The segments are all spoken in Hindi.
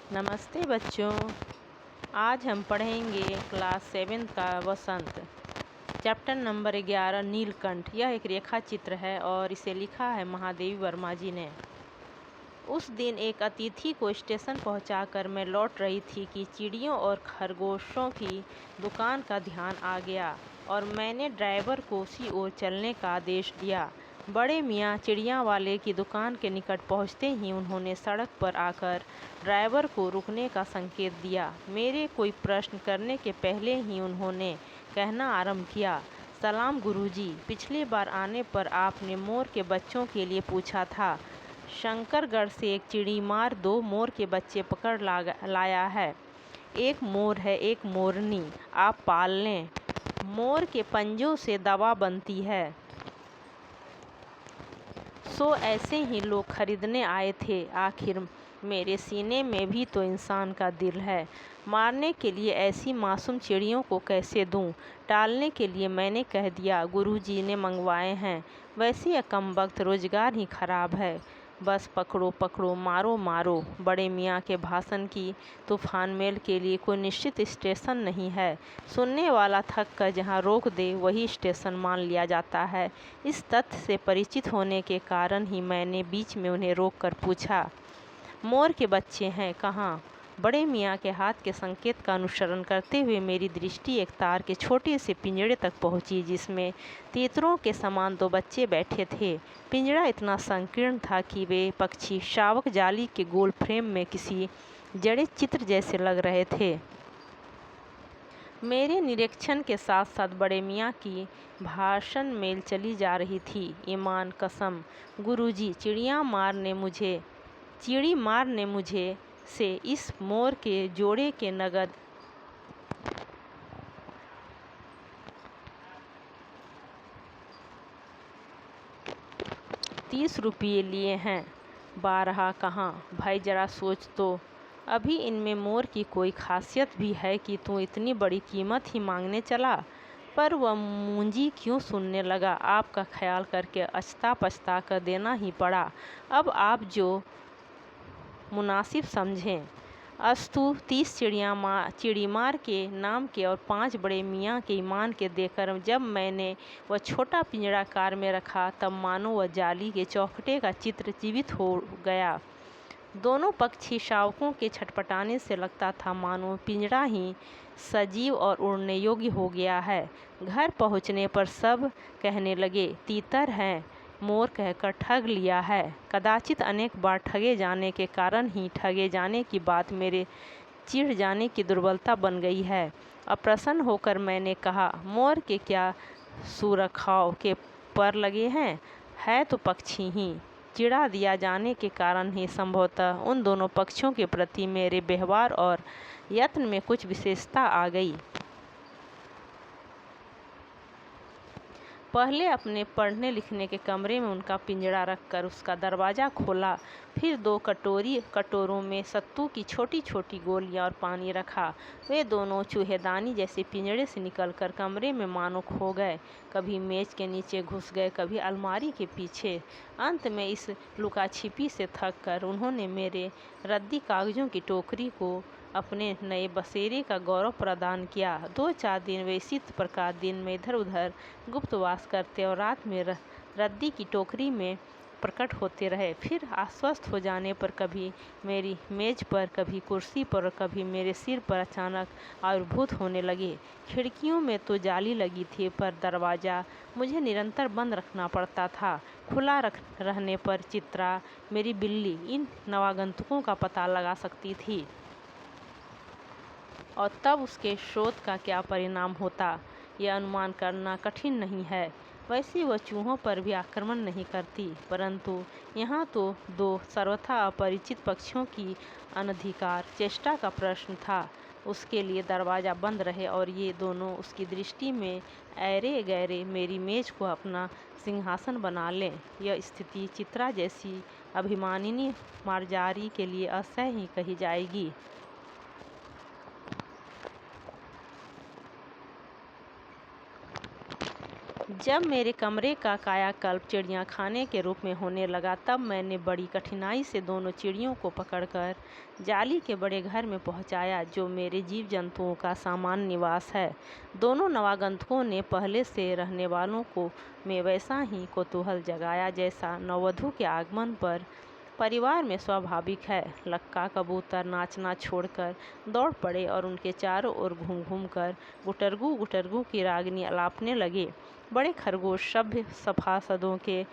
नमस्ते बच्चों। आज हम पढ़ेंगे क्लास 7 का वसंत, चैप्टर नंबर 11 नीलकंठ। यह एक रेखा चित्र है और इसे लिखा है महादेवी वर्मा जी ने। उस दिन एक अतिथि को स्टेशन पहुंचाकर मैं लौट रही थी कि चिड़ियों और खरगोशों की दुकान का ध्यान आ गया और मैंने ड्राइवर को उसी ओर चलने का आदेश दिया। बड़े मियाँ चिड़िया वाले की दुकान के निकट पहुंचते ही उन्होंने सड़क पर आकर ड्राइवर को रुकने का संकेत दिया। मेरे कोई प्रश्न करने के पहले ही उन्होंने कहना आरंभ किया, सलाम गुरुजी, पिछली बार आने पर आपने मोर के बच्चों के लिए पूछा था। शंकरगढ़ से एक चिड़ीमार 2 मोर के बच्चे पकड़ लाया है। एक मोर है, एक मोरनी, आप पाल लें। मोर के पंजों से दवा बनती है। सो ऐसे ही लोग खरीदने आए थे। आखिर मेरे सीने में भी तो इंसान का दिल है। मारने के लिए ऐसी मासूम चिड़ियों को कैसे दूं? टालने के लिए मैंने कह दिया, गुरुजी ने मंगवाए हैं। वैसे यह कमबख्त रोजगार ही खराब है। बस पकड़ो पकड़ो, मारो मारो। बड़े मियाँ के भाषण की तूफान मेल के लिए कोई निश्चित स्टेशन नहीं है। सुनने वाला थक कर जहाँ रोक दे वही स्टेशन मान लिया जाता है। इस तथ्य से परिचित होने के कारण ही मैंने बीच में उन्हें रोक कर पूछा, मोर के बच्चे हैं कहाँ? बड़े मियाँ के हाथ के संकेत का अनुसरण करते हुए मेरी दृष्टि एक तार के छोटे से पिंजड़े तक पहुंची, जिसमें तीतरों के समान 2 बच्चे बैठे थे। पिंजड़ा इतना संकीर्ण था कि वे पक्षी शावक जाली के गोल फ्रेम में किसी जड़े चित्र जैसे लग रहे थे। मेरे निरीक्षण के साथ साथ बड़े मियाँ की भाषण मेल चली जा रही थी। ईमान कसम गुरुजी, चिड़ी मार ने मुझे से इस मोर के जोड़े के नगद 30 रुपये लिए हैं। 12 कहाँ? भाई जरा सोच तो, अभी इनमें मोर की कोई खासियत भी है कि तू इतनी बड़ी कीमत ही मांगने चला? पर वह मुंजी क्यों सुनने लगा। आपका ख्याल करके अछता पछता कर देना ही पड़ा। अब आप जो मुनासिब समझें। अस्तु 30 चिड़ीमार के नाम के और 5 बड़े मियाँ के ईमान के देकर जब मैंने वह छोटा पिंजड़ा कार में रखा, तब मानो वह जाली के चौखटे का चित्र जीवित हो गया। दोनों पक्षी शावकों के छटपटाने से लगता था मानो पिंजड़ा ही सजीव और उड़ने योग्य हो गया है। घर पहुंचने पर सब कहने लगे, तीतर हैं, मोर कहकर ठग लिया है। कदाचित अनेक बार ठगे जाने के कारण ही ठगे जाने की बात मेरे चिढ़ जाने की दुर्बलता बन गई है। अप्रसन्न होकर मैंने कहा, मोर के क्या सुरखाव के पर लगे हैं? है तो पक्षी ही। चिढ़ा दिया जाने के कारण ही संभवतः उन दोनों पक्षियों के प्रति मेरे व्यवहार और यत्न में कुछ विशेषता आ गई। पहले अपने पढ़ने लिखने के कमरे में उनका पिंजड़ा रखकर उसका दरवाज़ा खोला, फिर 2 कटोरों में सत्तू की छोटी छोटी गोलियां और पानी रखा। वे दोनों चूहेदानी जैसे पिंजड़े से निकलकर कमरे में मानो खो गए। कभी मेज के नीचे घुस गए, कभी अलमारी के पीछे। अंत में इस लुका छिपी से थक कर उन्होंने मेरे रद्दी कागजों की टोकरी को अपने नए बसेरे का गौरव प्रदान किया। 2-4 दिन वे इसी प्रकार दिन में इधर उधर गुप्तवास करते और रात में रद्दी की टोकरी में प्रकट होते रहे। फिर आश्वस्त हो जाने पर कभी मेरी मेज पर, कभी कुर्सी पर और कभी मेरे सिर पर अचानक आविर्भूत होने लगे। खिड़कियों में तो जाली लगी थी, पर दरवाज़ा मुझे निरंतर बंद रखना पड़ता था। खुला रहने पर चित्रा, मेरी बिल्ली, इन नवागंतुकों का पता लगा सकती थी और तब उसके शोध का क्या परिणाम होता, यह अनुमान करना कठिन नहीं है। वैसे वह चूहों पर भी आक्रमण नहीं करती, परंतु यहाँ तो 2 सर्वथा अपरिचित पक्षियों की अनधिकार चेष्टा का प्रश्न था। उसके लिए दरवाज़ा बंद रहे और ये दोनों उसकी दृष्टि में ऐरे गैरे मेरी मेज को अपना सिंहासन बना लें। यह स्थिति चित्रा जैसी अभिमानिनी मार्जारी के लिए असह्य ही कही जाएगी। जब मेरे कमरे का कायाकल्प चिड़ियाखाने के रूप में होने लगा, तब मैंने बड़ी कठिनाई से दोनों चिड़ियों को पकड़कर जाली के बड़े घर में पहुंचाया, जो मेरे जीव जंतुओं का सामान्य निवास है। दोनों नवागंतुकों ने पहले से रहने वालों को में वैसा ही कौतूहल जगाया जैसा नववधू के आगमन पर परिवार में स्वाभाविक है। लक्का कबूतर नाचना छोड़कर दौड़ पड़े और उनके चारों ओर घूम घूम कर गुटरगू गुटरगू की रागनी अलापने लगे। बड़े खरगोश सभ्य सभासदों के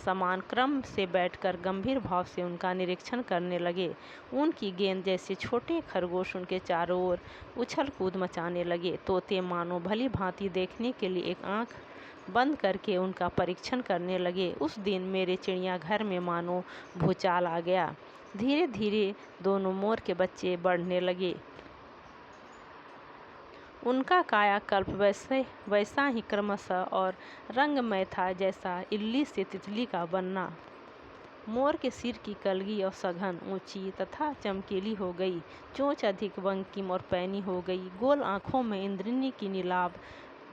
समान क्रम से बैठकर गंभीर भाव से उनका निरीक्षण करने लगे। उनकी गेंद जैसे छोटे खरगोश उनके चारों ओर उछल कूद मचाने लगे। तोते मानो भली भांति देखने के लिए एक आंख बंद करके उनका परीक्षण करने लगे। उस दिन मेरे चिड़ियाघर में मानो भूचाल आ गया। धीरे धीरे दोनों मोर के बच्चे बढ़ने लगे। उनका कायाकल्प वैसा ही क्रमशः और रंगमय था जैसा इल्ली से तितली का बनना। मोर के सिर की कलगी और सघन, ऊंची तथा चमकीली हो गई। चोंच अधिक बंकिम और पैनी हो गई। गोल आँखों में इंद्रिनी की नीलाभ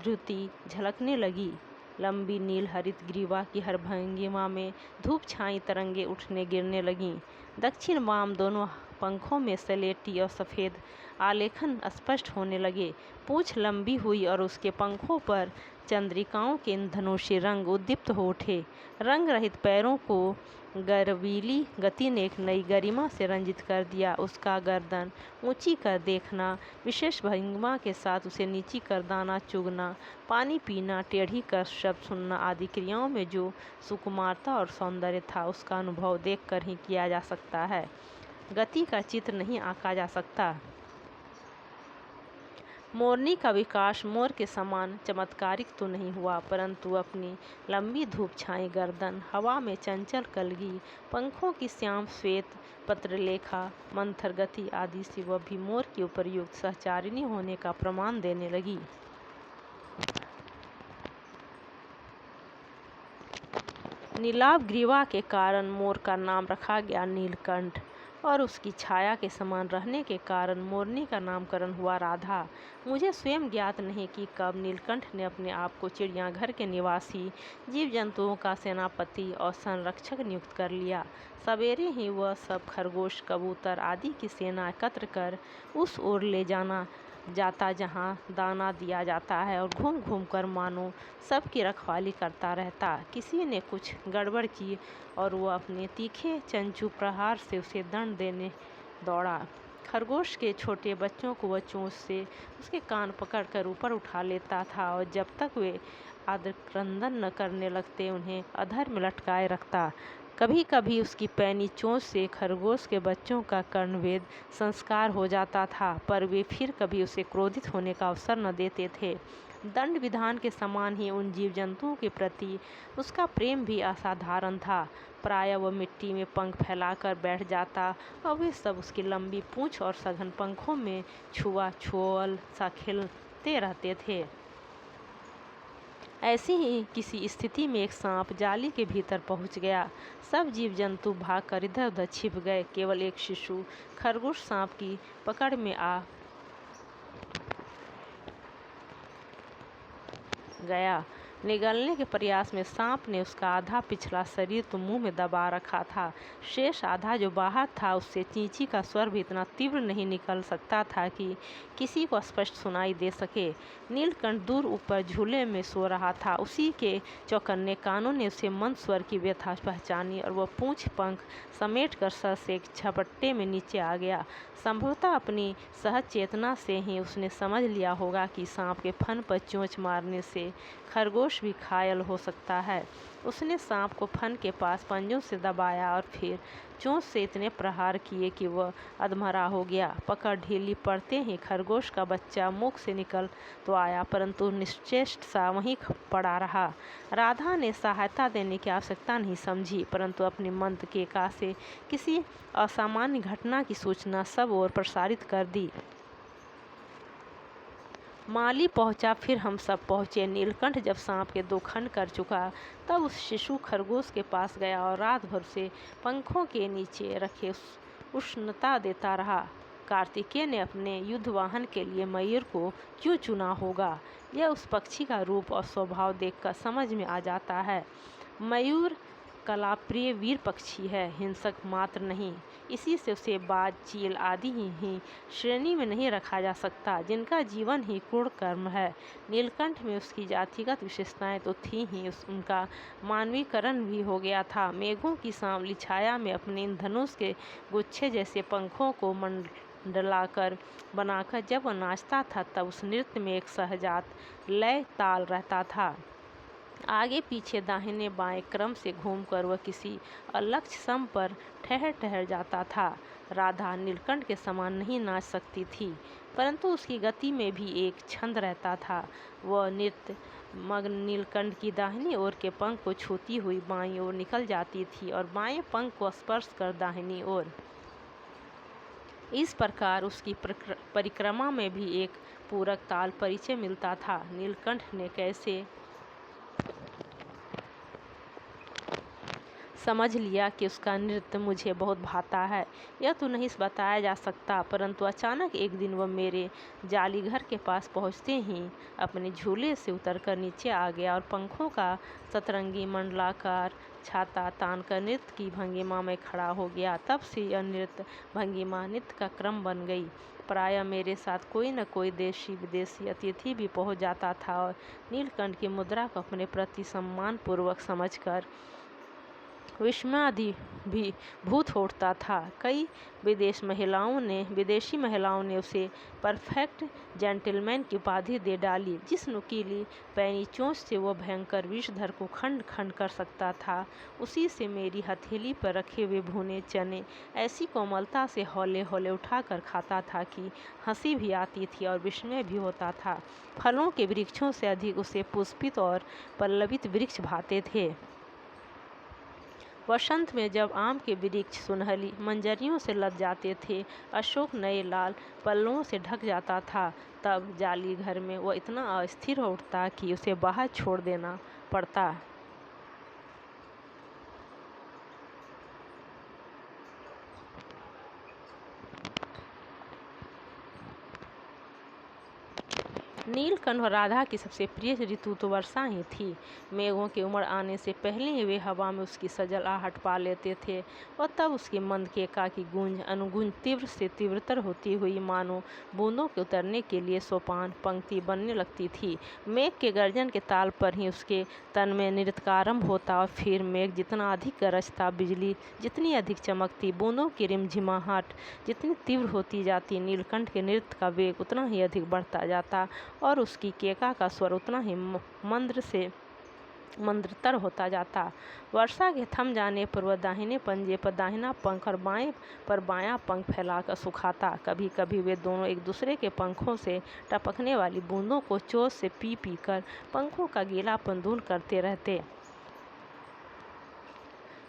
द्युति झलकने लगी। लंबी नील हरित ग्रीवा की हर भंगिमा में धूप छाई तरंगे उठने गिरने लगीं। दक्षिण वाम दोनों पंखों में सलेटी और सफ़ेद आलेखन स्पष्ट होने लगे। पूँछ लंबी हुई और उसके पंखों पर चंद्रिकाओं के धनुषी रंग उद्दीप्त हो उठे। रंग रहित पैरों को गर्वीली गति ने एक नई गरिमा से रंजित कर दिया। उसका गर्दन ऊंची कर देखना, विशेष भंगिमा के साथ उसे नीची कर दाना चुगना, पानी पीना, टेढ़ी कर शब्द सुनना आदि क्रियाओं में जो सुकुमारता और सौंदर्य था, उसका अनुभव देखकर ही किया जा सकता है। गति का चित्र नहीं आंका जा सकता। मोरनी का विकास मोर के समान चमत्कारिक तो नहीं हुआ, परंतु अपनी लंबी धूप छाई गर्दन, हवा में चंचल कलगी, पंखों की श्याम श्वेत पत्रलेखा, मंथर गति आदि से वह भी मोर की उपयुक्त सहचारिणी होने का प्रमाण देने लगी। नीलाभ ग्रीवा के कारण मोर का नाम रखा गया नीलकंठ, और उसकी छाया के समान रहने के कारण मोरनी का नामकरण हुआ राधा। मुझे स्वयं ज्ञात नहीं कि कब नीलकंठ ने अपने आप को चिड़ियाघर के निवासी जीव जंतुओं का सेनापति और संरक्षक नियुक्त कर लिया। सवेरे ही वह सब खरगोश, कबूतर आदि की सेना एकत्र कर उस ओर ले जाता जहाँ दाना दिया जाता है, और घूम घूम कर मानो सबकी रखवाली करता रहता। किसी ने कुछ गड़बड़ की और वह अपने तीखे चंचू प्रहार से उसे दंड देने दौड़ा। खरगोश के छोटे बच्चों को वह चोंच से उसके कान पकड़कर ऊपर उठा लेता था, और जब तक वे आद्रक्रंदन न करने लगते उन्हें अधर में लटकाए रखता। कभी कभी उसकी पैनी चोंच से खरगोश के बच्चों का कर्णवेद संस्कार हो जाता था, पर वे फिर कभी उसे क्रोधित होने का अवसर न देते थे। दंड विधान के समान ही उन जीव जंतुओं के प्रति उसका प्रेम भी असाधारण था। प्रायः वह मिट्टी में पंख फैलाकर बैठ जाता और वे सब उसकी लंबी पूँछ और सघन पंखों में छुआ छुअल सा खेलते रहते थे। ऐसी ही किसी स्थिति में एक सांप जाली के भीतर पहुंच गया। सब जीव जंतु भागकर इधर उधर छिप गए। केवल एक शिशु खरगोश सांप की पकड़ में आ गया। निगलने के प्रयास में सांप ने उसका आधा पिछला शरीर तो मुंह में दबा रखा था, शेष आधा जो बाहर था उससे चींची का स्वर भी इतना तीव्र नहीं निकल सकता था कि किसी को स्पष्ट सुनाई दे सके। नीलकंठ दूर ऊपर झूले में सो रहा था। उसी के चौकन्ने कानों ने उसे मंद स्वर की व्यथा पहचानी, और वह पूँछ पंख समेट कर सर से एक झपट्टे में नीचे आ गया। संभवतः अपनी सहज चेतना से ही उसने समझ लिया होगा कि सांप के फन पर चोंच मारने से खरगोश भी घायल हो सकता है। उसने सांप को फन के पास पंजों से दबाया और फिर चोंच से इतने प्रहार किए कि वह अधमरा हो गया। पकड़ ढीली पड़ते ही खरगोश का बच्चा मुख से निकल तो आया, परंतु निश्चेष्ट सा वहीं पड़ा रहा। राधा ने सहायता देने की आवश्यकता नहीं समझी, परंतु अपनी मंद केका से किसी असामान्य घटना की सूचना सब ओर प्रसारित कर दी। माली पहुंचा, फिर हम सब पहुंचे। नीलकंठ जब सांप के 2 खंड कर चुका, तब उस शिशु खरगोश के पास गया और रात भर उसे पंखों के नीचे रखे उष्णता देता रहा। कार्तिकेय ने अपने युद्धवाहन के लिए मयूर को क्यों चुना होगा, यह उस पक्षी का रूप और स्वभाव देखकर समझ में आ जाता है। मयूर कलाप्रिय वीर पक्षी है, हिंसक मात्र नहीं। इसी से उसे बाज, चील आदि ही श्रेणी में नहीं रखा जा सकता, जिनका जीवन ही क्रूर कर्म है। नीलकंठ में उसकी जातिगत विशेषताएं तो थी ही, उनका मानवीकरण भी हो गया था। मेघों की सांवली छाया में अपने इन धनुष के गुच्छे जैसे पंखों को मंडलाकर बनाकर जब वह नाचता था, तब उस नृत्य में एक सहजात लय ताल रहता था। आगे पीछे दाहिने बाएं क्रम से घूमकर वह किसी अलक्ष्य सम पर ठहर जाता था। राधा नीलकंठ के समान नहीं नाच सकती थी, परंतु उसकी गति में भी एक छंद रहता था। वह नृत्य मग्न नीलकंठ की दाहिनी ओर के पंख को छूती हुई बाईं ओर निकल जाती थी और बाएं पंख को स्पर्श कर दाहिनी ओर। इस प्रकार उसकी परिक्रमा में भी एक पूरक ताल परिचय मिलता था। नीलकंठ ने कैसे समझ लिया कि उसका नृत्य मुझे बहुत भाता है, यह तो नहीं बताया जा सकता, परंतु अचानक एक दिन वह मेरे जाली घर के पास पहुंचते ही अपने झूले से उतरकर नीचे आ गया और पंखों का सतरंगी मंडलाकार छाता तानकर नृत्य की भंगिमा में खड़ा हो गया। तब से यह नृत्य भंगिमा नित्य का क्रम बन गई। प्रायः मेरे साथ कोई न कोई देशी विदेशी अतिथि भी पहुंच जाता था और नीलकंठ की मुद्रा को अपने प्रति सम्मान पूर्वक समझकर विस्मयाभिभूत होता था। कई विदेशी महिलाओं ने उसे परफेक्ट जेंटलमैन की उपाधि दे डाली। जिस नुकीली पैनी चोंच से वह भयंकर विषधर को खंड खंड कर सकता था, उसी से मेरी हथेली पर रखे हुए भुने चने ऐसी कोमलता से हौले हौले उठाकर खाता था कि हंसी भी आती थी और विस्मय भी होता था। फलों के वृक्षों से अधिक उसे पुष्पित और पल्लवित वृक्ष भाते थे। वसंत में जब आम के वृक्ष सुनहली मंजरियों से लद जाते थे, अशोक नए लाल पल्लवों से ढक जाता था, तब जाली घर में वह इतना अस्थिर हो उठता कि उसे बाहर छोड़ देना पड़ता। नीलकंठ और राधा की सबसे प्रिय ऋतु तो वर्षा ही थी। मेघों के उमड़ आने से पहले ही वे हवा में उसकी सजल आहट पा लेते थे और तब उसकी मंद केका की गूंज अनुगूंज तीव्र से तीव्रतर होती हुई मानो बूंदों के उतरने के लिए सोपान पंक्ति बनने लगती थी। मेघ के गर्जन के ताल पर ही उसके तन में नृत्य का आरंभ होता और फिर मेघ जितना अधिक गरजता, बिजली जितनी अधिक चमकती, बूंदों की रिमझिमाहट जितनी तीव्र होती जाती, नीलकंठ के नृत्य का वेग उतना ही अधिक बढ़ता जाता और उसकी केका का स्वर उतना ही मंद्र से मंद्रतर होता जाता। वर्षा के थम जाने पर वह दाहिने पंजे पर दाहिना पंख और बाएं पर बायां पंख फैलाकर सुखाता। कभी कभी वे दोनों एक दूसरे के पंखों से टपकने वाली बूंदों को चोंच से पी पी कर पंखों का गीलापन दूर करते रहते।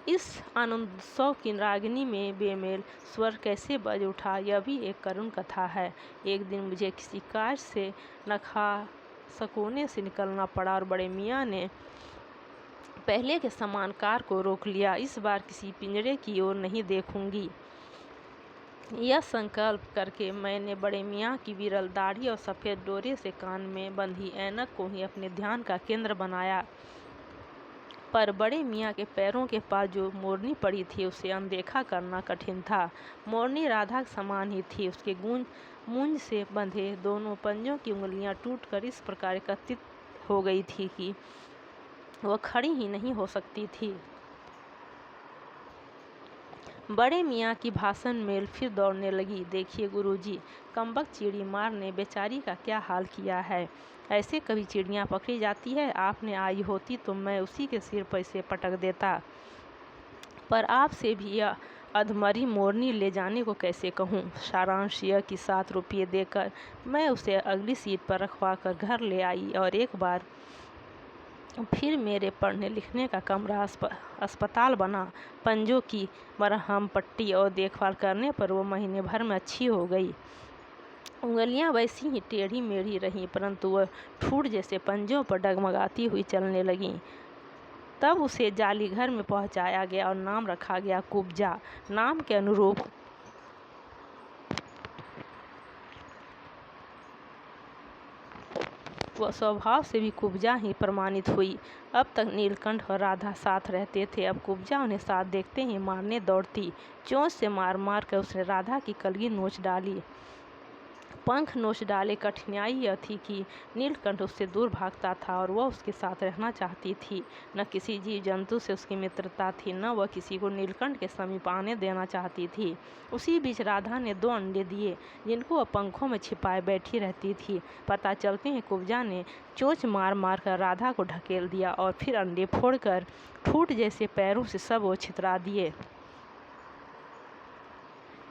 इस आनंदोत्सव की रागिनी में बेमेल स्वर कैसे बज उठा, यह भी एक करुण कथा है। एक दिन मुझे किसी कार्य से नखासकोने से निकलना पड़ा और बड़े मियाँ ने पहले के समान कार को रोक लिया। इस बार किसी पिंजरे की ओर नहीं देखूंगी, यह संकल्प करके मैंने बड़े मियाँ की विरल दाढ़ी और सफ़ेद डोरे से कान में बंधी ऐनक को ही अपने ध्यान का केंद्र बनाया। पर बड़े मियाँ के पैरों के पास जो मोरनी पड़ी थी, उसे अनदेखा करना कठिन था। मोरनी राधा के समान ही थी। उसके मूंज से बंधे दोनों पंजों की उंगलियां टूटकर इस प्रकार एकत्रित हो गई थी कि वह खड़ी ही नहीं हो सकती थी। बड़े मियाँ की भाषण मेल फिर दौड़ने लगी। देखिए गुरुजी, कमबख्त चिड़ी मार ने बेचारी का क्या हाल किया है। ऐसे कभी चिड़ियाँ पकड़ी जाती है। आपने आई होती तो मैं उसी के सिर पर इसे पटक देता, पर आपसे भी यह अधमरी मोरनी ले जाने को कैसे कहूँ। सारांश यह कि 7 रुपये देकर मैं उसे अगली सीट पर रखवा कर घर ले आई और एक बार फिर मेरे पढ़ने लिखने का कमरा अस्पताल बना। पंजों की मरहम पट्टी और देखभाल करने पर वो महीने भर में अच्छी हो गई। उंगलियां वैसी ही टेढ़ी मेढ़ी रहीं, परंतु वह ठूठ जैसे पंजों पर डगमगाती हुई चलने लगीं। तब उसे जाली घर में पहुंचाया गया और नाम रखा गया कुब्जा। नाम के अनुरूप वह स्वभाव से भी कुब्जा ही प्रमाणित हुई। अब तक नीलकंठ और राधा साथ रहते थे, अब कुब्जा उन्हें साथ देखते ही मारने दौड़ती। चोंच से मार मार कर उसने राधा की कलगी नोच डाली। पंख नोच डाले। कठिनाई यह थी कि नीलकंठ उससे दूर भागता था और वह उसके साथ रहना चाहती थी। न किसी जीव जंतु से उसकी मित्रता थी, न वह किसी को नीलकंठ के समीप आने देना चाहती थी। उसी बीच राधा ने 2 अंडे दिए, जिनको वह पंखों में छिपाए बैठी रहती थी। पता चलते ही कुब्जा ने चोंच मार मार कर राधा को ढकेल दिया और फिर अंडे फोड़कर ठूठ जैसे पैरों से सब वो छितरा दिए।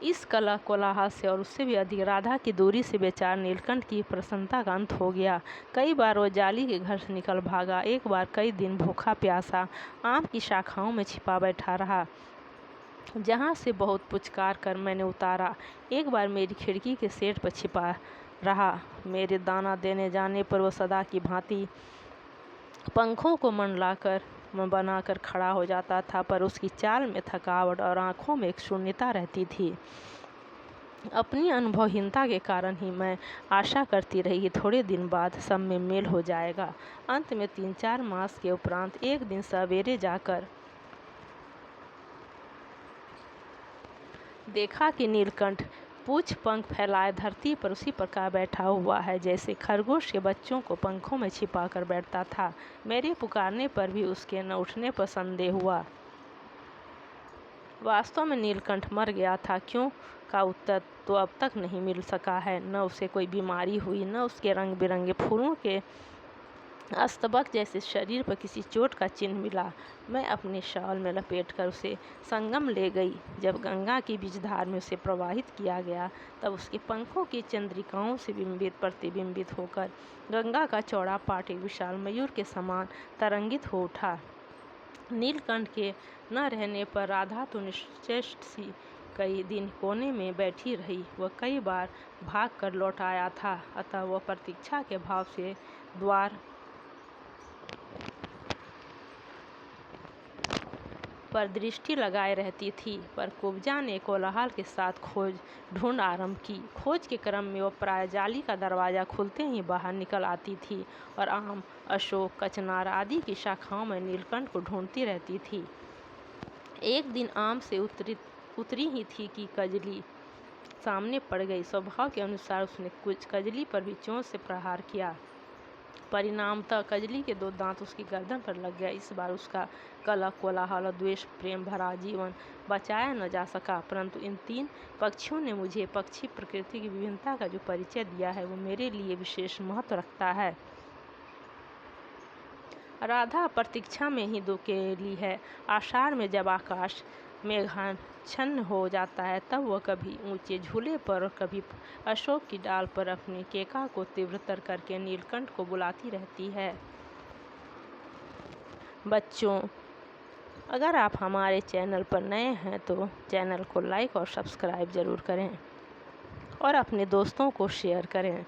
इस कला कोलाहल से और उससे भी अधिक राधा की दूरी से बेचारा नीलकंठ की प्रसन्नता का अंत हो गया। कई बार वो जाली के घर से निकल भागा। एक बार कई दिन भूखा प्यासा आम की शाखाओं में छिपा बैठा रहा, जहाँ से बहुत पुचकार कर मैंने उतारा। एक बार मेरी खिड़की के सेट पर छिपा रहा। मेरे दाना देने जाने पर वह सदा की भांति पंखों को मंडलाकर बनाकर खड़ा हो जाता था, पर उसकी चाल में थकावट और आंखों में एक शून्यता रहती थी। अपनी अनुभवहीनता के कारण ही मैं आशा करती रही कि थोड़े दिन बाद सब में मेल हो जाएगा। अंत में 3-4 मास के उपरांत एक दिन सवेरे जाकर देखा कि नीलकंठ पूछ पंख फैलाए धरती पर उसी प्रकार बैठा हुआ है जैसे खरगोश के बच्चों को पंखों में छिपा कर बैठता था। मेरे पुकारने पर भी उसके न उठने पर संदेह हुआ। वास्तव में नीलकंठ मर गया था, क्यों का उत्तर तो अब तक नहीं मिल सका है। न उसे कोई बीमारी हुई, न उसके रंग बिरंगे फूलों के अस्तबक जैसे शरीर पर किसी चोट का चिन्ह मिला। मैं अपने शॉल में लपेटकर उसे संगम ले गई। जब गंगा की बीजधार में उसे प्रवाहित किया गया, तब उसके पंखों की चंद्रिकाओं से प्रतिबिंबित होकर गंगा का चौड़ा पाट एक विशाल मयूर के समान तरंगित हो उठा। नीलकंठ के न रहने पर राधा तो निश्चेष्ट सी कई दिन कोने में बैठी रही। वह कई बार भाग कर लौट आया था, अतः वह प्रतीक्षा के भाव से द्वार पर दृष्टि लगाए रहती थी। पर कुब्जा ने कोलाहल के साथ ढूंढ आरंभ की। खोज के क्रम में वह प्राय जाली का दरवाज़ा खुलते ही बाहर निकल आती थी और आम, अशोक, कचनार आदि की शाखाओं में नीलकंठ को ढूंढती रहती थी। एक दिन आम से उतरी ही थी कि कजली सामने पड़ गई। स्वभाव के अनुसार उसने कुछ कजली पर भी चोंच से प्रहार किया। परिणामतः कजली के 2 दांत उसकी गर्दन पर लग गया। इस बार उसका कलह, कोलाहल और द्वेष प्रेम भरा जीवन बचाया न जा सका, परंतु इन 3 पक्षियों ने मुझे पक्षी प्रकृति की विभिन्नता का जो परिचय दिया है, वो मेरे लिए विशेष महत्व रखता है। राधा प्रतीक्षा में ही दुकेली है। आषाढ़ में जब आकाश मेघाच्छन्न हो जाता है, तब वह कभी ऊंचे झूले पर और कभी अशोक की डाल पर अपनी केका को तीव्रतर करके नीलकंठ को बुलाती रहती है। बच्चों, अगर आप हमारे चैनल पर नए हैं तो चैनल को लाइक और सब्सक्राइब ज़रूर करें और अपने दोस्तों को शेयर करें।